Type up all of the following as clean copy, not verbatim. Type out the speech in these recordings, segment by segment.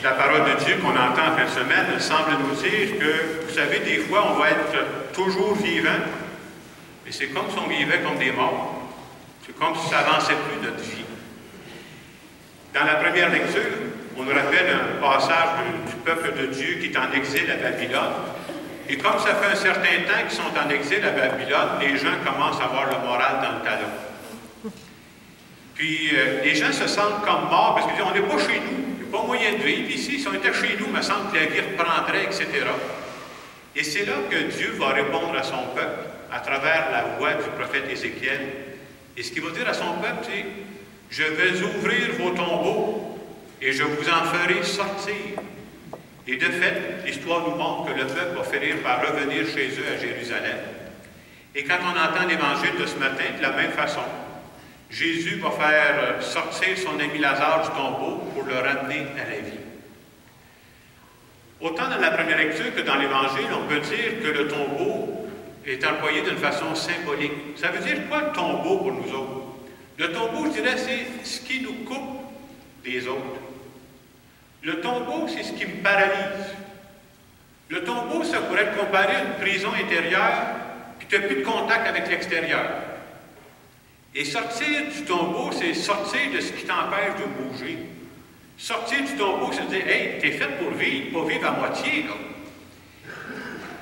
La parole de Dieu qu'on entend en fin de semaine semble nous dire que, vous savez, des fois, on va être toujours vivant, mais c'est comme si on vivait comme des morts. C'est comme si ça n'avançait plus notre vie. Dans la première lecture, on nous rappelle un passage du peuple de Dieu qui est en exil à Babylone. Et comme ça fait un certain temps qu'ils sont en exil à Babylone, les gens commencent à avoir le moral dans le talon. Puis les gens se sentent comme morts parce qu'ils disent, on n'est pas chez nous. Pas moyen de vivre ici. Si on était chez nous, il me semble que la vie reprendrait, etc. Et c'est là que Dieu va répondre à son peuple à travers la voix du prophète Ézéchiel. Et ce qu'il va dire à son peuple, c'est « Je vais ouvrir vos tombeaux et je vous en ferai sortir. » Et de fait, l'histoire nous montre que le peuple va finir par revenir chez eux à Jérusalem. Et quand on entend l'Évangile de ce matin, de la même façon, Jésus va faire sortir son ami Lazare du tombeau pour le ramener à la vie. Autant dans la première lecture que dans l'Évangile, on peut dire que le tombeau est employé d'une façon symbolique. Ça veut dire quoi le tombeau pour nous autres? Le tombeau, je dirais, c'est ce qui nous coupe des autres. Le tombeau, c'est ce qui me paralyse. Le tombeau, ça pourrait être comparé à une prison intérieure, puis tu n'as plus de contact avec l'extérieur. Et sortir du tombeau, c'est sortir de ce qui t'empêche de bouger. Sortir du tombeau, c'est dire, hey, t'es fait pour vivre, pas vivre à moitié, là.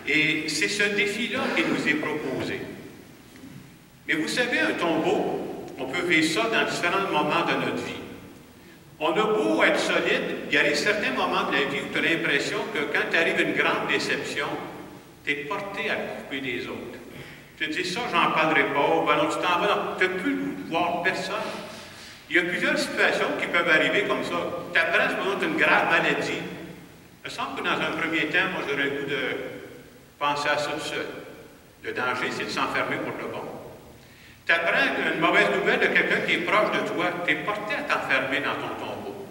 Et c'est ce défi-là qui nous est proposé. Mais vous savez, un tombeau, on peut vivre ça dans différents moments de notre vie. On a beau être solide, il y a certains moments de la vie où tu as l'impression que quand t'arrive une grande déception, tu es porté à couper des autres. Tu te dis, ça, j'en parlerai pas, ben non, tu t'en vas, tu n'as plus de voir personne. Il y a plusieurs situations qui peuvent arriver comme ça. Tu apprends, c'est une grave maladie. Il me semble que dans un premier temps, moi, j'aurais le goût de penser à ça tout seul. Le danger, c'est de s'enfermer pour le bon. Tu apprends une mauvaise nouvelle de quelqu'un qui est proche de toi, tu es porté à t'enfermer dans ton tombeau.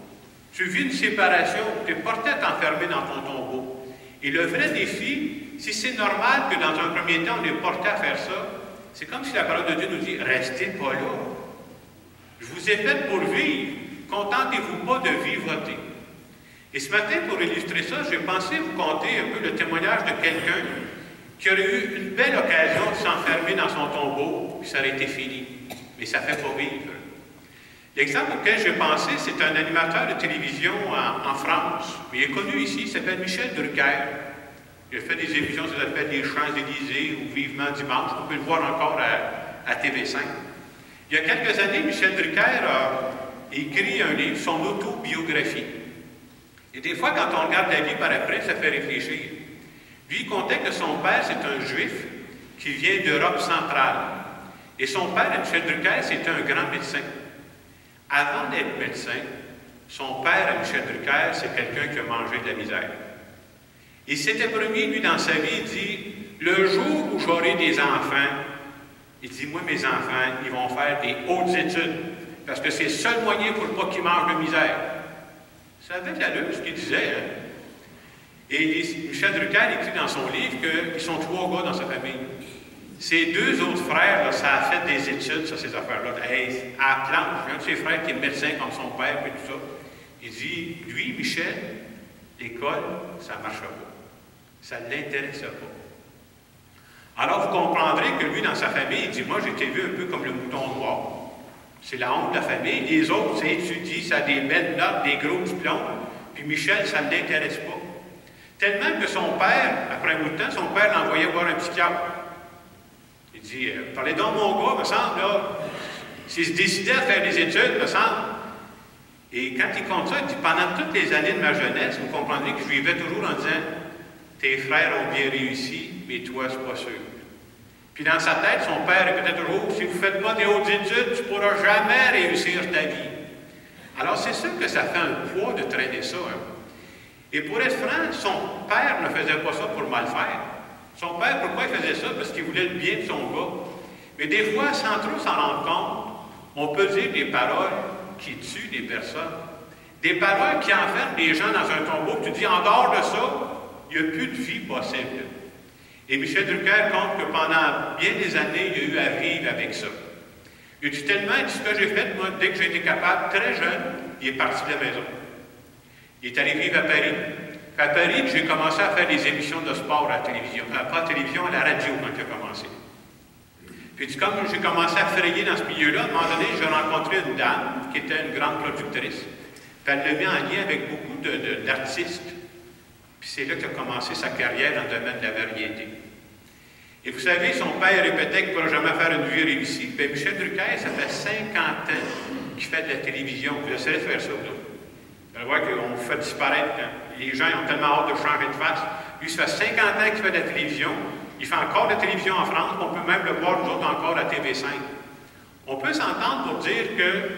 Tu vis une séparation, tu es porté à t'enfermer dans ton tombeau. Et le vrai défi, si c'est normal que dans un premier temps, on est porté à faire ça, c'est comme si la parole de Dieu nous dit, restez pas là. Je vous ai fait pour vivre. Contentez-vous pas de vivoter. Et ce matin, pour illustrer ça, j'ai pensé vous conter un peu le témoignage de quelqu'un qui aurait eu une belle occasion de s'enfermer dans son tombeau, puis ça aurait été fini. Mais ça ne fait pas vivre. L'exemple auquel j'ai pensé, c'est un animateur de télévision en France. Il est connu ici, il s'appelle Michel Drucker. Il a fait des émissions, ça s'appelle Les Champs-Élysées ou Vivement Dimanche. On peut le voir encore à TV5. Il y a quelques années, Michel Drucker a écrit un livre, son autobiographie. Et des fois, quand on regarde la vie par après, ça fait réfléchir. Lui, il contait que son père, c'est un juif qui vient d'Europe centrale. Et son père, Michel Drucker, c'était un grand médecin. Avant d'être médecin, son père, Michel Drucker, c'est quelqu'un qui a mangé de la misère. Il s'était promis, lui, dans sa vie, il dit, le jour où j'aurai des enfants, il dit, moi, mes enfants, ils vont faire des hautes études, parce que c'est le seul moyen pour pas qu'ils mangent de misère. Ça avait de l'allure, ce qu'il disait. Hein? Et Michel Drucker écrit dans son livre qu'ils sont 3 gars dans sa famille. Ses 2 autres frères, là, ça a fait des études sur ces affaires-là. Hey, à la planche, un de ses frères qui est médecin comme son père, et tout ça. Il dit, lui, Michel, l'école, ça ne marche pas. Ça ne l'intéressait pas. Alors, vous comprendrez que lui, dans sa famille, il dit, moi, j'ai été vu un peu comme le mouton noir. C'est la honte de la famille. Les autres, c'est étudie, ça a des belles notes, des gros diplômes. Puis Michel, ça ne l'intéresse pas. Tellement que son père, après un bout de temps, son père l'envoyait voir un psychiatre. Il dit, parlez donc mon gars, me semble, là. S'il se décidait à faire des études, me semble. Et quand il compte ça, il dit, pendant toutes les années de ma jeunesse, vous comprendrez que je vivais toujours en disant, tes frères ont bien réussi, mais toi, c'est pas sûr. Puis dans sa tête, son père répétait toujours, si vous ne faites pas des hautes études, tu ne pourras jamais réussir ta vie. Alors c'est sûr que ça fait un poids de traîner ça. Hein. Et pour être franc, son père ne faisait pas ça pour mal faire. Son père, pourquoi il faisait ça? Parce qu'il voulait le bien de son gars. Mais des fois, sans trop s'en rendre compte, on peut dire des paroles qui tuent des personnes. Des paroles qui enferment des gens dans un tombeau. Tu dis, en dehors de ça, il n'y a plus de vie possible. Et Michel Drucker compte que pendant bien des années, il a eu à vivre avec ça. Il dit tellement, ce que j'ai fait, moi, dès que j'ai été capable, très jeune, il est parti de la maison. Il est allé vivre à Paris. À Paris, j'ai commencé à faire des émissions de sport à la télévision. Pas à la télévision, à la radio quand j'ai commencé. Puis comme j'ai commencé à frayer dans ce milieu-là, à un moment donné, j'ai rencontré une dame qui était une grande productrice. Puis elle l'a mis en lien avec beaucoup d'artistes. Puis c'est là qu'a commencé sa carrière dans le domaine de la variété. Et vous savez, son père répétait qu'il ne pourra jamais faire une vie réussie. Puis Michel Drucker, ça fait 50 ans qu'il fait de la télévision. Vous essayez de faire ça, là. Vous allez voir qu'on fait disparaître. Hein. Les gens ont tellement hâte de changer de face. Lui, ça fait 50 ans qu'il fait de la télévision. Il fait encore de la télévision en France. On peut même le voir, nous autres, encore à TV5. On peut s'entendre pour dire que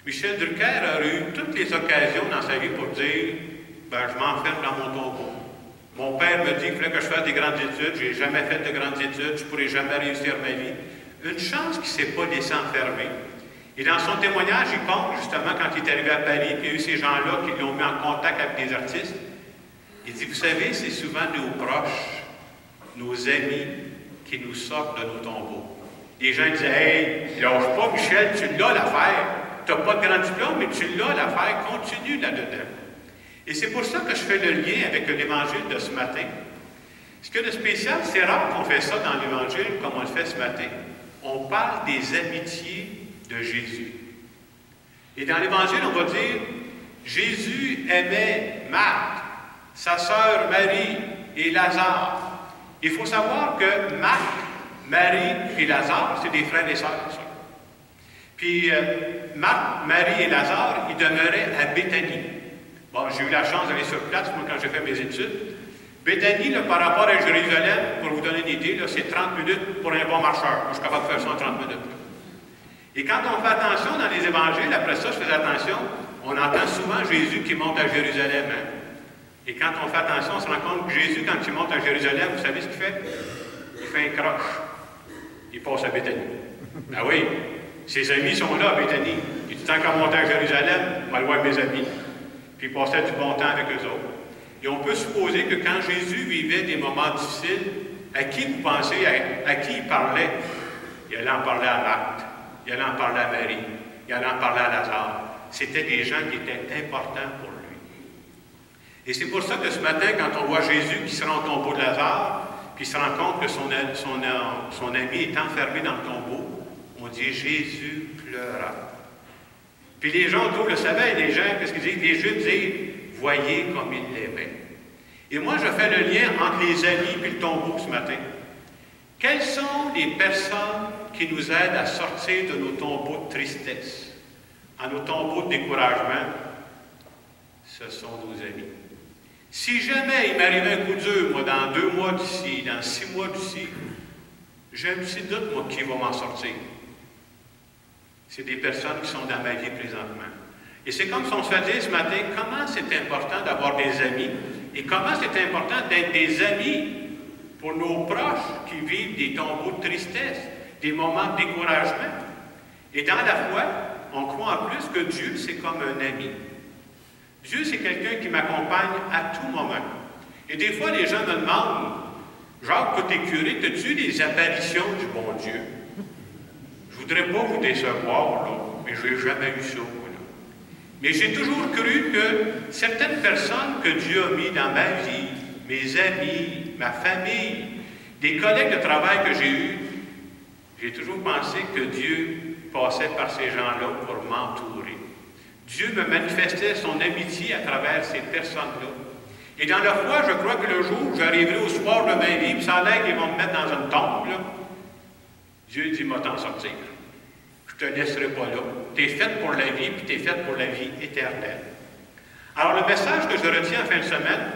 Michel Drucker a eu toutes les occasions dans sa vie pour dire « ben, je m'enferme dans mon tombeau. Mon père me dit qu'il fallait que je fasse des grandes études. Je n'ai jamais fait de grandes études. Je ne pourrai jamais réussir ma vie. » Une chance qu'il ne s'est pas laissé enfermer. Et dans son témoignage, il compte justement quand il est arrivé à Paris, puis il y a eu ces gens-là qui l'ont mis en contact avec des artistes. Il dit, vous savez, c'est souvent nos proches, nos amis, qui nous sortent de nos tombeaux. Les gens disaient, hey, lâche pas, Michel, tu l'as l'affaire. Tu n'as pas de grand diplôme, mais tu l'as l'affaire, continue là-dedans. Et c'est pour ça que je fais le lien avec l'Évangile de ce matin. Ce qu'il y a de spécial, c'est rare qu'on fait ça dans l'Évangile comme on le fait ce matin. On parle des amitiés de Jésus. Et dans l'Évangile, on va dire, Jésus aimait Marthe, sa sœur Marie et Lazare. Il faut savoir que Marthe, Marie et Lazare, c'est des frères et sœurs. Ça. Puis Marthe, Marie et Lazare, ils demeuraient à Béthanie. Bon, j'ai eu la chance d'aller sur place, moi, quand j'ai fait mes études. Béthanie, là, par rapport à Jérusalem, pour vous donner une idée, c'est 30 minutes pour un bon marcheur. Moi, je suis capable de faire ça en 30 minutes. Et quand on fait attention dans les évangiles, après ça, je fais attention, on entend souvent Jésus qui monte à Jérusalem. Hein? Et quand on fait attention, on se rend compte que Jésus, quand il monte à Jérusalem, vous savez ce qu'il fait? Il fait un croche. Il passe à Béthanie. Ah oui, ses amis sont là à Béthanie. Il dit, tant qu'à monter à Jérusalem, je vais aller voir mes amis. Puis il passait du bon temps avec eux autres. Et on peut supposer que quand Jésus vivait des moments difficiles, à qui vous pensez, à qui il parlait? Il allait en parler à Marthe. Il allait en parler à Marie, il allait en parler à Lazare. C'était des gens qui étaient importants pour lui. Et c'est pour ça que ce matin, quand on voit Jésus qui se rend au tombeau de Lazare, puis il se rend compte que son ami est enfermé dans le tombeau, on dit Jésus pleura. Puis les gens autour le savaient, les gens, qu'est-ce qu'ils disent? Les Juifs disent, voyez comme il l'aimait. Et moi, je fais le lien entre les amis et le tombeau ce matin. Quelles sont les personnes qui nous aident à sortir de nos tombeaux de tristesse, à nos tombeaux de découragement? Ce sont nos amis. Si jamais il m'arrivait un coup dur, moi, dans 2 mois d'ici, dans 6 mois d'ici, j'ai un petit doute, moi, qui va m'en sortir. C'est des personnes qui sont dans ma vie présentement. Et c'est comme si on se fait dire ce matin, comment c'est important d'avoir des amis et comment c'est important d'être des amis pour nos proches qui vivent des tombeaux de tristesse, des moments de découragement. Et dans la foi, on croit en plus que Dieu, c'est comme un ami. Dieu, c'est quelqu'un qui m'accompagne à tout moment. Et des fois, les gens me demandent, Jacques, quand tu es curé, as-tu des apparitions du bon Dieu? Je ne voudrais pas vous décevoir, là, mais je n'ai jamais eu ça. Là. Mais j'ai toujours cru que certaines personnes que Dieu a mis dans ma vie, mes amis, ma famille, des collègues de travail que j'ai eus, j'ai toujours pensé que Dieu passait par ces gens-là pour m'entourer. Dieu me manifestait son amitié à travers ces personnes-là. Et dans la foi, je crois que le jour où j'arriverai au soir de ma vie, puis ça a l'air qu'ils vont me mettre dans une tombe, là, Dieu dit, m'a t'en sortir. Je ne te laisserai pas là. Tu es faite pour la vie, puis tu es faite pour la vie éternelle. Alors, le message que je retiens en fin de semaine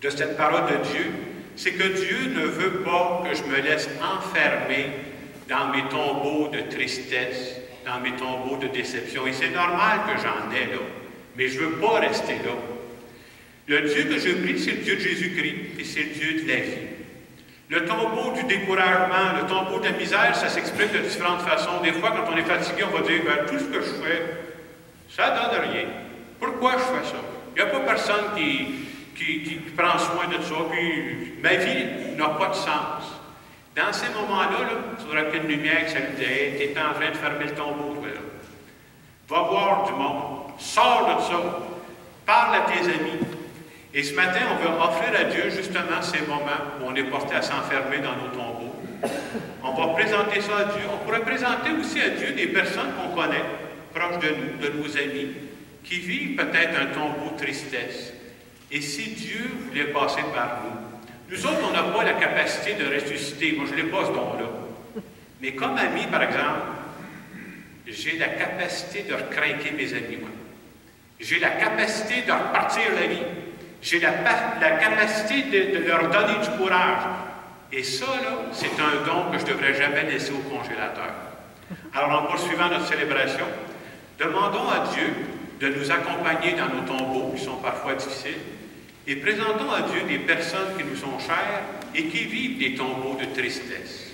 de cette parole de Dieu, c'est que Dieu ne veut pas que je me laisse enfermer dans mes tombeaux de tristesse, dans mes tombeaux de déception. Et c'est normal que j'en ai là, mais je ne veux pas rester là. Le Dieu que je prie, c'est le Dieu de Jésus-Christ, et c'est le Dieu de la vie. Le tombeau du découragement, le tombeau de la misère, ça s'exprime de différentes façons. Des fois, quand on est fatigué, on va dire, ben, tout ce que je fais, ça ne donne rien. Pourquoi je fais ça? Il n'y a pas personne qui prend soin de ça, puis ma vie n'a pas de sens. Dans ces moments-là, tu auras qu'une lumière qui s'allume, tu es en train de fermer le tombeau. Va voir du monde, sors de ça. Parle à tes amis. Et ce matin, on veut offrir à Dieu justement ces moments où on est porté à s'enfermer dans nos tombeaux. On va présenter ça à Dieu. On pourrait présenter aussi à Dieu des personnes qu'on connaît, proches de nous, de nos amis, qui vivent peut-être un tombeau de tristesse. Et si Dieu voulait passer par nous, nous autres, on n'a pas la capacité de ressusciter. Moi, je n'ai pas ce don-là. Mais comme ami, par exemple, j'ai la capacité de recrinquer mes amis, moi. J'ai la capacité de repartir la vie. J'ai la capacité de leur donner du courage. Et ça, là, c'est un don que je ne devrais jamais laisser au congélateur. Alors, en poursuivant notre célébration, demandons à Dieu de nous accompagner dans nos tombeaux qui sont parfois difficiles et présentons à Dieu des personnes qui nous sont chères et qui vivent des tombeaux de tristesse.